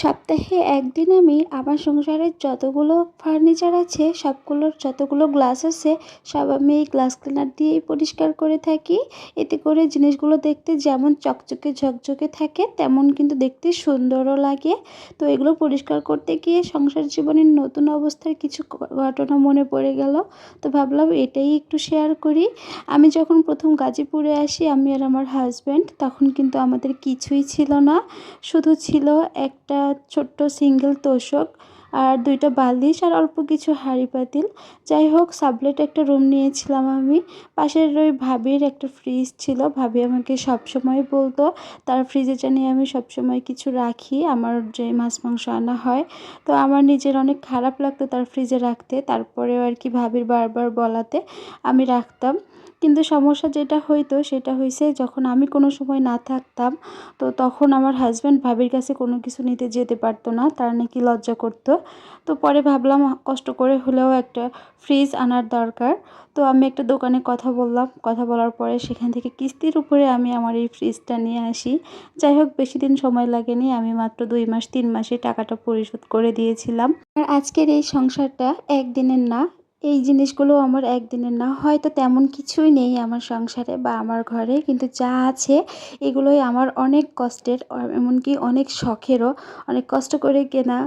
সপ্তাহে একদিন আমি আমার সংসারের যতগুলো ফার্নিচার আছে সবগুলোর যতগুলো গ্লাস আছে সব আমি এই গ্লাস ক্লিনার দিয়েই পরিষ্কার করে থাকি। এতে করে জিনিসগুলো দেখতে যেমন চকচকে ঝকঝকে থাকে তেমন কিন্তু দেখতে সুন্দরও লাগে। তো এগুলো পরিষ্কার করতে গিয়ে সংসার জীবনের নতুন অবস্থার কিছু ঘটনা মনে পড়ে গেল। তো ভাবলাম এটাই একটু শেয়ার করি। আমি যখন প্রথম গাজীপুরে আসি, আমি আর আমার হাজব্যান্ড, তখন কিন্তু আমাদের কিছুই ছিল না। শুধু ছিল একটা ছোট্ট সিঙ্গেল তোশক আর দুইটা বালিশ আর অল্প কিছু হাঁড়ি পাতিল। যাই হোক, সাবলেট একটা রুম নিয়েছিলাম আমি। পাশের ওই ভাবির একটা ফ্রিজ ছিল। ভাবি আমাকে সবসময় বলতো তার ফ্রিজে জানি আমি সবসময় কিছু রাখি, আমার যে মাছ মাংস আনা হয়। তো আমার নিজের অনেক খারাপ লাগতো তার ফ্রিজে রাখতে, তারপরেও আর কি ভাবির বারবার বলাতে আমি রাখতাম। কিন্তু সমস্যা যেটা হইতো সেটা হইছে, যখন আমি কোনো সময় না থাকতাম তো তখন আমার হাজব্যান্ড ভাবির কাছে কোনো কিছু নিতে যেতে পারতো না, তার নাকি লজ্জা করতো। তো পরে ভাবলাম কষ্ট করে হলেও একটা ফ্রিজ আনার দরকার। তো আমি একটা দোকানে কথা বললাম, কথা বলার পরে সেখান থেকে কিস্তির উপরে আমি আমার এই ফ্রিজটা নিয়ে আসি। যাই হোক, বেশি দিন সময় লাগেনি, আমি মাত্র 2 মাস 3 মাসে টাকাটা পরিশোধ করে দিয়েছিলাম। আর আজকের এই সংসারটা একদিনের না, এই জিনিসগুলো আমার একদিনের না। হয়তো তেমন কিছুই নেই আমার সংসারে বা আমার ঘরে, কিন্তু যা আছে এগুলোই আমার অনেক কষ্টের, এমনকি অনেক শখেরও। অনেক কষ্ট করে কেনা।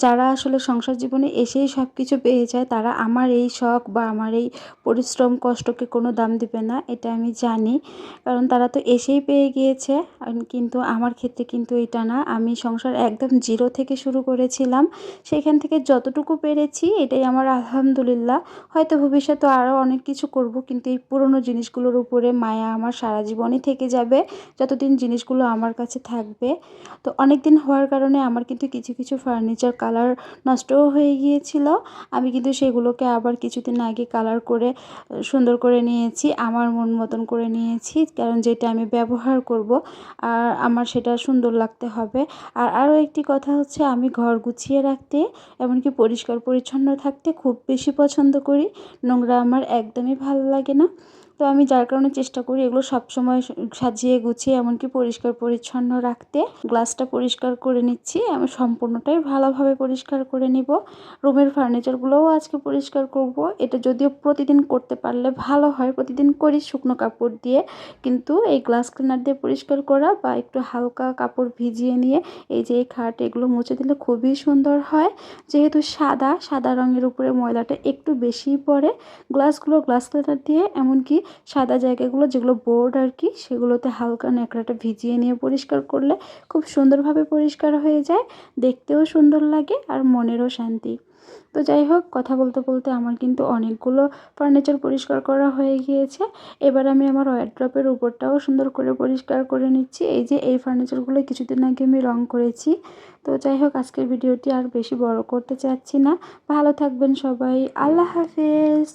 যারা আসলে সংসার জীবনে এসেই সব কিছু পেয়ে যায়, তারা আমার এই শখ বা আমার এই পরিশ্রম কষ্টকে কোনো দাম দিবে না, এটা আমি জানি। কারণ তারা তো এসেই পেয়ে গিয়েছে। কিন্তু আমার ক্ষেত্রে কিন্তু এটা না। আমি সংসার একদম জিরো থেকে শুরু করেছিলাম। সেখান থেকে যতটুকু পেরেছি এটাই আমার আলহামদুলিল্লাহ। হয়তো ভবিষ্যতে আরও অনেক কিছু করব, কিন্তু এই পুরনো জিনিসগুলোর উপরে মায়া আমার সারা জীবনই থেকে যাবে, যতদিন জিনিসগুলো আমার কাছে থাকবে। তো অনেক দিন হওয়ার কারণে আমার কিন্তু কিছু কিছু ফার্নিচার কালার নষ্টও হয়ে গিয়েছিল। আমি কিন্তু সেগুলোকে আবার কিছুদিন আগে কালার করে সুন্দর করে নিয়েছি, আমার মন মতন করে নিয়েছি। কারণ যেটা আমি ব্যবহার করব আর আমার সেটা সুন্দর লাগতে হবে। আর আরও একটি কথা হচ্ছে, আমি ঘর গুছিয়ে রাখতে, এমনকি পরিষ্কার পরিচ্ছন্ন থাকতে খুব বেশি পছন্দ করি। নোংরা আমার একদমই ভালো লাগে না। তো আমি যার কারণে চেষ্টা করি এগুলো সবসময় সাজিয়ে গুছিয়ে এমনকি পরিষ্কার পরিচ্ছন্ন রাখতে। গ্লাসটা পরিষ্কার করে নিচ্ছি, আমি সম্পূর্ণটাই ভালোভাবে পরিষ্কার করে নিব। রুমের ফার্নিচারগুলোও আজকে পরিষ্কার করব। এটা যদিও প্রতিদিন করতে পারলে ভালো হয়, প্রতিদিন করি শুকনো কাপড় দিয়ে, কিন্তু এই গ্লাস ক্লিনার দিয়ে পরিষ্কার করা বা একটু হালকা কাপড় ভিজিয়ে নিয়ে এই যে এই খাট এগুলো মুছে দিলে খুবই সুন্দর হয়। যেহেতু সাদা সাদা রঙের উপরে ময়লাটা একটু বেশিই পড়ে, গ্লাস ক্লিনার দিয়ে এমনকি সাদা জায়গাগুলো যেগুলো বোর্ড আর কি, সেগুলোতে হালকা ন্যাকড়াটা ভিজিয়ে নিয়ে পরিষ্কার করলে খুব সুন্দরভাবে পরিষ্কার হয়ে যায়, দেখতেও সুন্দর লাগে আর মনেরও শান্তি। তো যাই হোক, কথা বলতে বলতে আমার কিন্তু অনেকগুলো ফার্নিচার পরিষ্কার করা হয়ে গিয়েছে। এবার আমি আমার ওয়ারড্রপের উপরটাও সুন্দর করে পরিষ্কার করে নিচ্ছি। এই যে এই ফার্নিচারগুলো কিছুদিন আগে আমি রং করেছি। তো যাই হোক, আজকের ভিডিওটি আর বেশি বড় করতে চাচ্ছি না। ভালো থাকবেন সবাই, আল্লাহ হাফেজ।